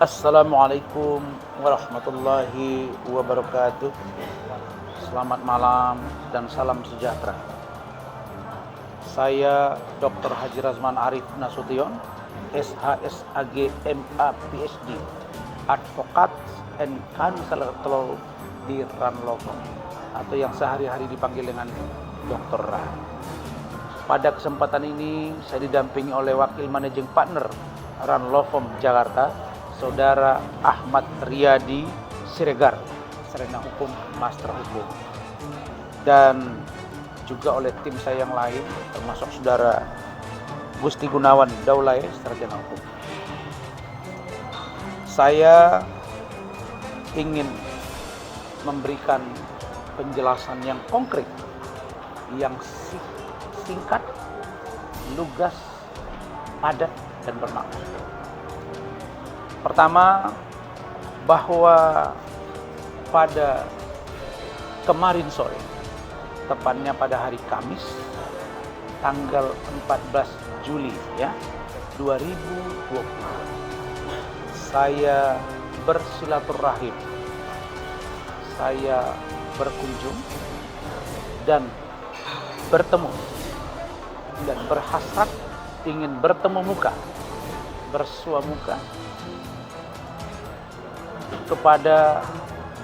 Assalamualaikum warahmatullahi wabarakatuh. Selamat malam dan salam sejahtera. Saya Dr. Haji Razman Arif Nasution, SHSAG MA PhD, Advokat and Counselor Law di Ranlofom, atau yang sehari-hari dipanggil dengan Dr. Ra. Pada kesempatan ini saya didampingi oleh Wakil Managing Partner Ranlofom Jakarta, Saudara Ahmad Riyadi Siregar, Sarjana Hukum, Master Hukum, dan juga oleh tim saya yang lain, termasuk Saudara Gusti Gunawan Daulay, Sarjana Hukum. Saya ingin memberikan penjelasan yang konkret, yang singkat, lugas, padat, dan bermakna. Pertama, bahwa pada kemarin sore, tepatnya pada hari Kamis, tanggal 14 Juli 2020, saya bersilaturahim, saya berkunjung dan bertemu dan berhasrat ingin bertemu muka, bersua muka kepada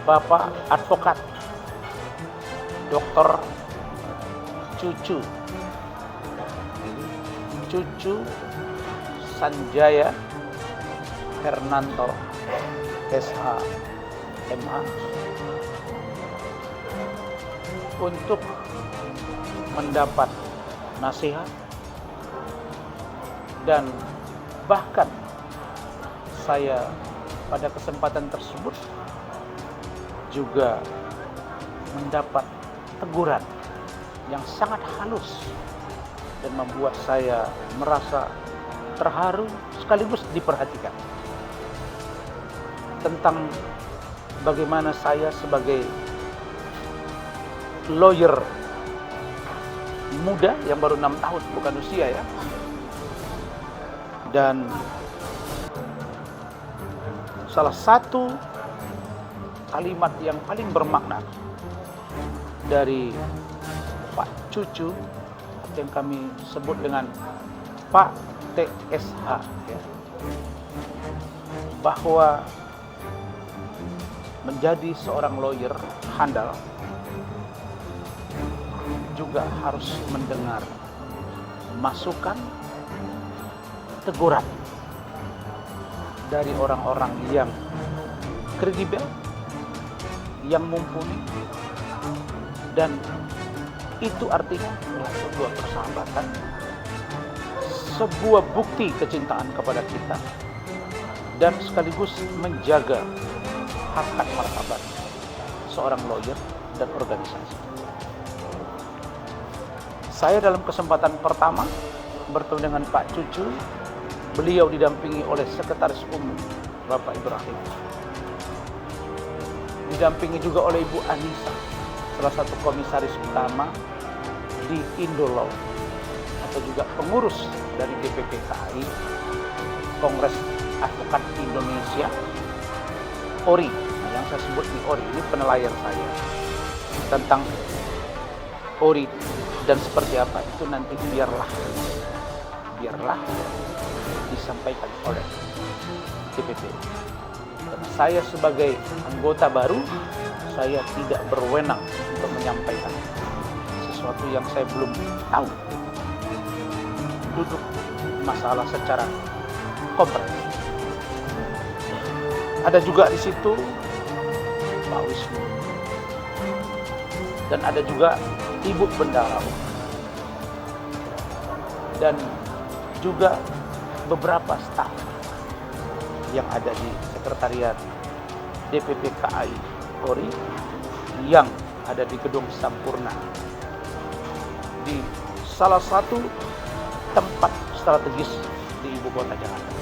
Bapak Advokat Dr. Cucu Sanjaya Hernanto SH MH untuk mendapat nasihat dan bahkan saya pada kesempatan tersebut juga mendapat teguran yang sangat halus dan membuat saya merasa terharu sekaligus diperhatikan tentang bagaimana saya sebagai lawyer muda yang baru 6 tahun, bukan usia ya, dan salah satu kalimat yang paling bermakna dari Pak Cucu yang kami sebut dengan Pak TSH bahwa menjadi seorang lawyer handal juga harus mendengar masukan, teguran dari orang-orang yang kredibel, yang mumpuni, dan itu artinya sebuah persahabatan, sebuah bukti kecintaan kepada kita, dan sekaligus menjaga harkat martabat seorang lawyer dan organisasi. Saya dalam kesempatan pertama bertemu dengan Pak Cucu. Beliau didampingi oleh Sekretaris Umum Bapak Ibrahim, didampingi juga oleh Ibu Anissa, salah satu komisaris utama di Indolaw atau juga pengurus dari DPP KAI, Kongres Advokat Indonesia, ORI, yang saya sebut di ORI, ini penilaian saya tentang ORI dan seperti apa itu nanti biarlah disampaikan oleh DPP. Dan saya sebagai anggota baru, saya tidak berwenang untuk menyampaikan sesuatu yang saya belum tahu. Duduk masalah secara komprehensif. Ada juga di situ Pak Wisnu dan ada juga Ibu Bendara dan juga beberapa staf yang ada di sekretariat DPP KAI Polri yang ada di Gedung Sampurna, di salah satu tempat strategis di ibu kota Jakarta.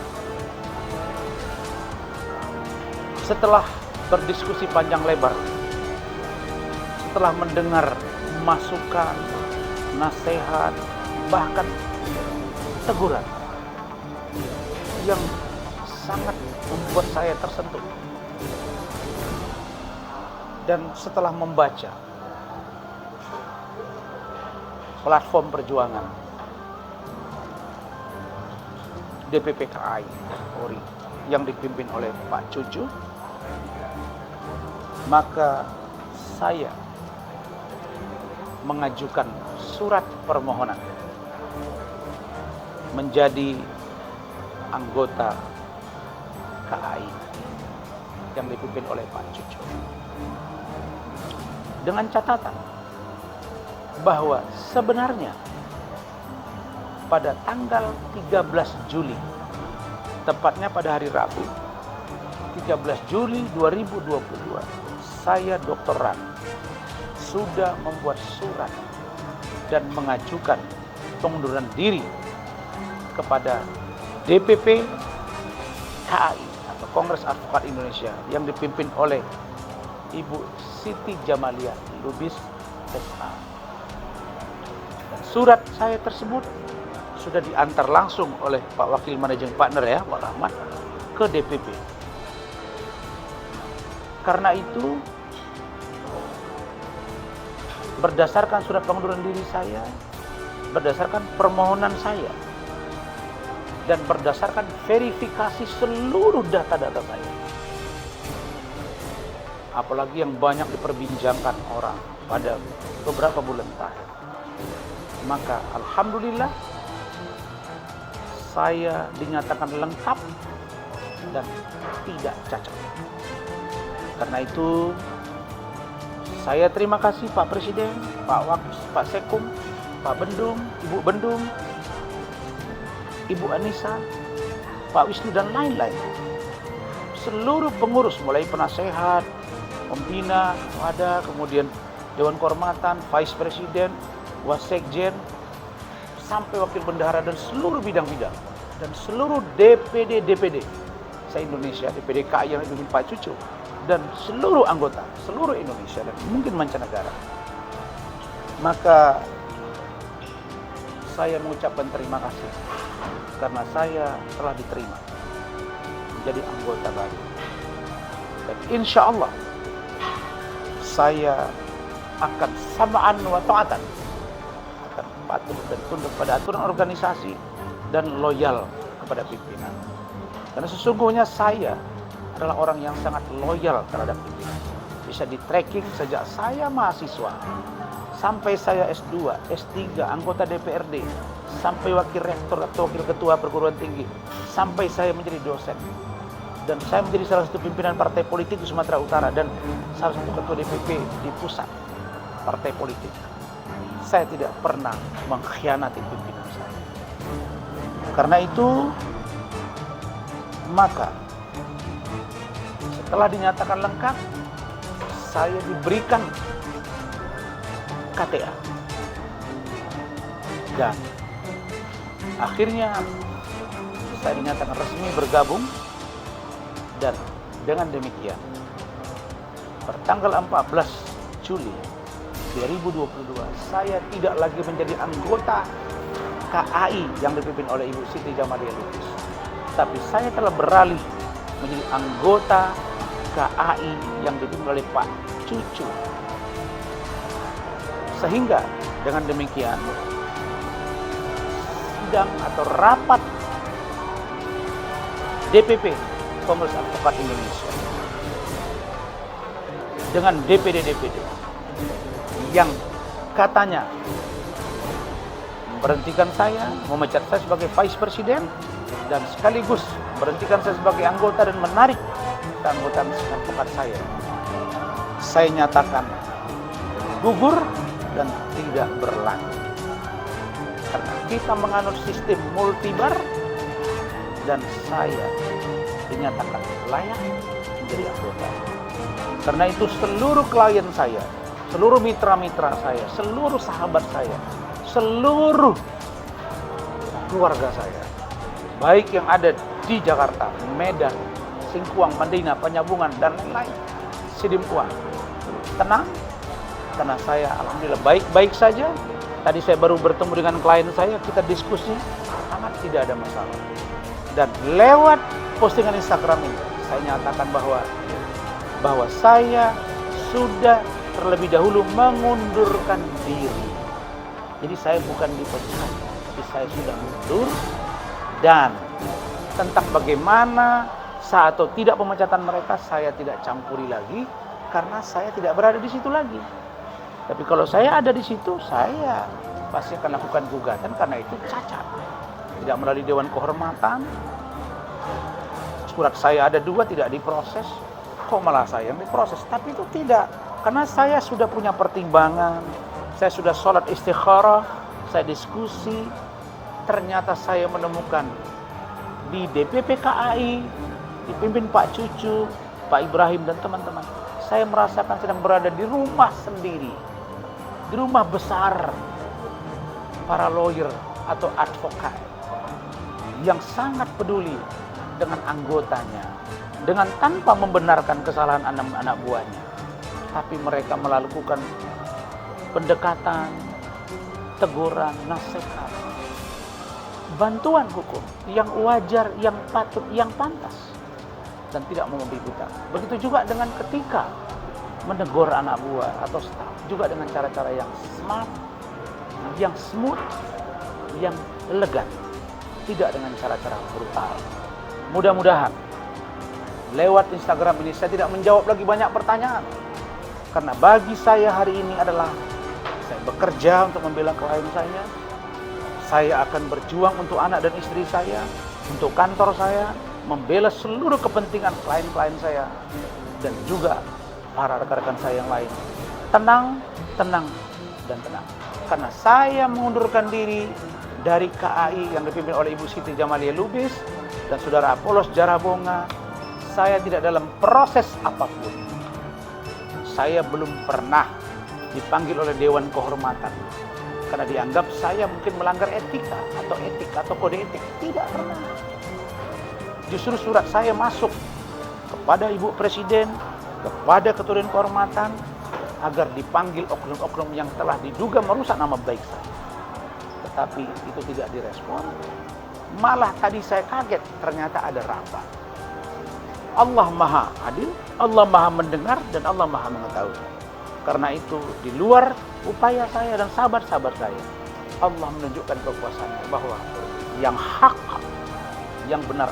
Setelah berdiskusi panjang lebar, setelah mendengar masukan, nasihat, bahkan teguran yang sangat membuat saya tersentuh. Dan setelah membaca platform perjuangan DPP KAI Polri yang dipimpin oleh Pak Cucu, maka saya mengajukan surat permohonan menjadi anggota KAI yang dipimpin oleh Pak Cucu, dengan catatan bahwa sebenarnya pada tanggal 13 Juli, tepatnya pada hari Rabu, 13 Juli 2022, saya Dr. Ran sudah membuat surat dan mengajukan pengunduran diri kepada DPP KAI atau Kongres Advokat Indonesia yang dipimpin oleh Ibu Siti Jamaliah Lubis SA. Dan surat saya tersebut sudah diantar langsung oleh Pak Wakil Managing Partner ya, Pak Rahmat, ke DPP. Karena itu, berdasarkan surat pengunduran diri saya, berdasarkan permohonan saya, dan berdasarkan verifikasi seluruh data-data saya, apalagi yang banyak diperbincangkan orang pada beberapa bulan terakhir, maka alhamdulillah saya dinyatakan lengkap dan tidak cacat. Karena itu saya terima kasih Pak Presiden, Pak Sekum, Pak Bendung, Ibu Bendung, Ibu Anissa, Pak Wisnu dan lain-lain. Seluruh pengurus mulai penasehat, pembina, wadah, kemudian Dewan Kehormatan, Vice Presiden, Wasekjen, sampai Wakil Bendahara dan seluruh bidang-bidang dan seluruh DPD se-Indonesia, DPD KAI yang dipimpin Pak Cucu, dan seluruh anggota, seluruh Indonesia dan mungkin mancanegara. Maka saya mengucapkan terima kasih karena saya telah diterima menjadi anggota baru. Dan insya Allah saya akan sama'an wa ta'atan, akan patuh dan tunduk pada aturan organisasi dan loyal kepada pimpinan. Karena sesungguhnya saya adalah orang yang sangat loyal terhadap pimpinan. Bisa di-tracking sejak saya mahasiswa, sampai saya S2, S3, anggota DPRD, sampai wakil rektor atau wakil ketua perguruan tinggi, sampai saya menjadi dosen. Dan saya menjadi salah satu pimpinan partai politik di Sumatera Utara dan salah satu ketua DPP di pusat partai politik. Saya tidak pernah mengkhianati pimpinan saya. Karena itu, maka setelah dinyatakan lengkap, saya diberikan KTA. Dan akhirnya saya dinyatakan resmi bergabung. Dan dengan demikian, pertanggal 14 Juli 2022, saya tidak lagi menjadi anggota KAI yang dipimpin oleh Ibu Siti Jamaliah Lubis, tapi saya telah beralih menjadi anggota KAI yang dipimpin oleh Pak Cucu. Sehingga dengan demikian, sidang atau rapat DPP Kongres Advokat Indonesia dengan DPD yang katanya memberhentikan saya, memecat saya sebagai Vice Presiden, dan sekaligus memberhentikan saya sebagai anggota dan menarik keanggotaan advokat saya. Saya nyatakan gugur dan tidak berlanjut. Karena kita menganut sistem multibar dan saya dinyatakan layak menjadi anggota. Karena itu seluruh klien saya, seluruh mitra-mitra saya, seluruh sahabat saya, seluruh keluarga saya, baik yang ada di Jakarta, Medan, Singkuang, Madinah, Penyambungan, dan lain-lain, Sidimkuang, tenang, karena saya alhamdulillah baik-baik saja. Tadi saya baru bertemu dengan klien saya, kita diskusi, sangat tidak ada masalah. Dan lewat postingan Instagram ini saya nyatakan bahwa saya sudah terlebih dahulu mengundurkan diri. Jadi saya bukan dipecat, tapi saya sudah mundur. Dan tentang bagaimana sah atau tidak pemecatan mereka saya tidak campuri lagi, karena saya tidak berada di situ lagi. Tapi kalau saya ada di situ, saya pasti akan lakukan gugatan karena itu cacat. Tidak melalui Dewan Kehormatan. Surat saya ada 2 tidak diproses. Kok malah saya yang diproses? Tapi itu tidak. Karena saya sudah punya pertimbangan. Saya sudah sholat istikharah. Saya diskusi. Ternyata saya menemukan di DPP KAI, dipimpin Pak Cucu, Pak Ibrahim dan teman-teman. Saya merasakan sedang berada di rumah sendiri. Di rumah besar para lawyer atau advokat yang sangat peduli dengan anggotanya, dengan tanpa membenarkan kesalahan anak buahnya. Tapi mereka melakukan pendekatan, teguran, nasihat, bantuan hukum yang wajar, yang patut, yang pantas, dan tidak mau membibutkan. Begitu juga dengan ketika menegur anak buah atau staf, juga dengan cara-cara yang smart, yang smooth, yang elegan, tidak dengan cara-cara brutal. Mudah-mudahan lewat Instagram ini saya tidak menjawab lagi banyak pertanyaan, karena bagi saya hari ini adalah saya bekerja untuk membela klien saya. Saya akan berjuang untuk anak dan istri saya, untuk kantor saya, membela seluruh kepentingan klien-klien saya, dan juga para rekan-rekan saya yang lain. Tenang, tenang, dan tenang. Karena saya mengundurkan diri dari KAI yang dipimpin oleh Ibu Siti Jamalia Lubis dan Saudara Apolos Jarabonga. Saya tidak dalam proses apapun. Saya belum pernah dipanggil oleh Dewan Kehormatan karena dianggap saya mungkin melanggar etika atau kode etik. Tidak pernah. Justru surat saya masuk kepada Ibu Presiden, kepada Ketua Dewan Kehormatan, agar dipanggil oknum-oknum yang telah diduga merusak nama baik saya. Tetapi itu tidak direspon. Malah tadi saya kaget, ternyata ada rapat. Allah Maha Adil, Allah Maha Mendengar, dan Allah Maha Mengetahui. Karena itu, di luar upaya saya dan sahabat-sahabat saya, Allah menunjukkan kekuasaannya bahwa yang hak, yang benar,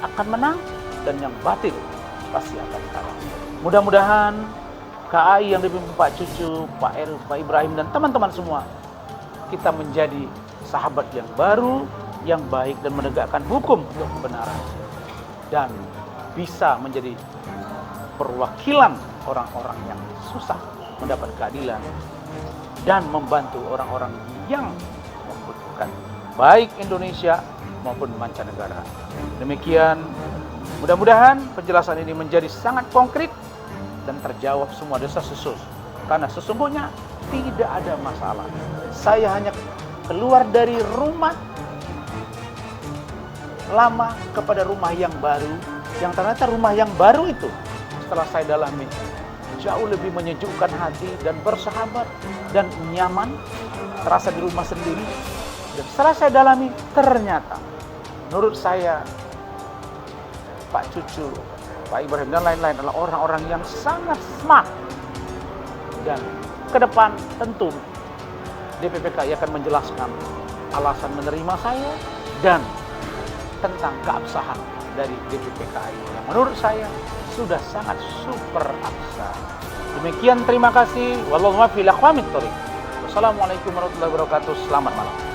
akan menang, dan yang batil pasti akan kalah. Mudah-mudahan KAI yang dipimpin Pak Cucu, Pak Eru, Pak Ibrahim, dan teman-teman semua, kita menjadi sahabat yang baru, yang baik, dan menegakkan hukum untuk kebenaran, dan bisa menjadi perwakilan orang-orang yang susah mendapat keadilan, dan membantu orang-orang yang membutuhkan, baik Indonesia maupun mancanegara. Demikian, mudah-mudahan penjelasan ini menjadi sangat konkret dan terjawab semua desas-desus. Karena sesungguhnya tidak ada masalah. Saya hanya keluar dari rumah lama kepada rumah yang baru, yang ternyata rumah yang baru itu setelah saya dalami jauh lebih menyejukkan hati dan bersahabat dan nyaman, terasa di rumah sendiri. Dan setelah saya dalami, ternyata menurut saya Pak Cucu, Pak Ibrahim, dan lain-lain adalah orang-orang yang sangat smart. Dan ke depan tentu DPPKI akan menjelaskan alasan menerima saya dan tentang keabsahan dari DPPKI yang menurut saya sudah sangat super absah. Demikian, terima kasih. Wallahu a'lam bishawab. Wassalamualaikum warahmatullahi wabarakatuh. Selamat malam.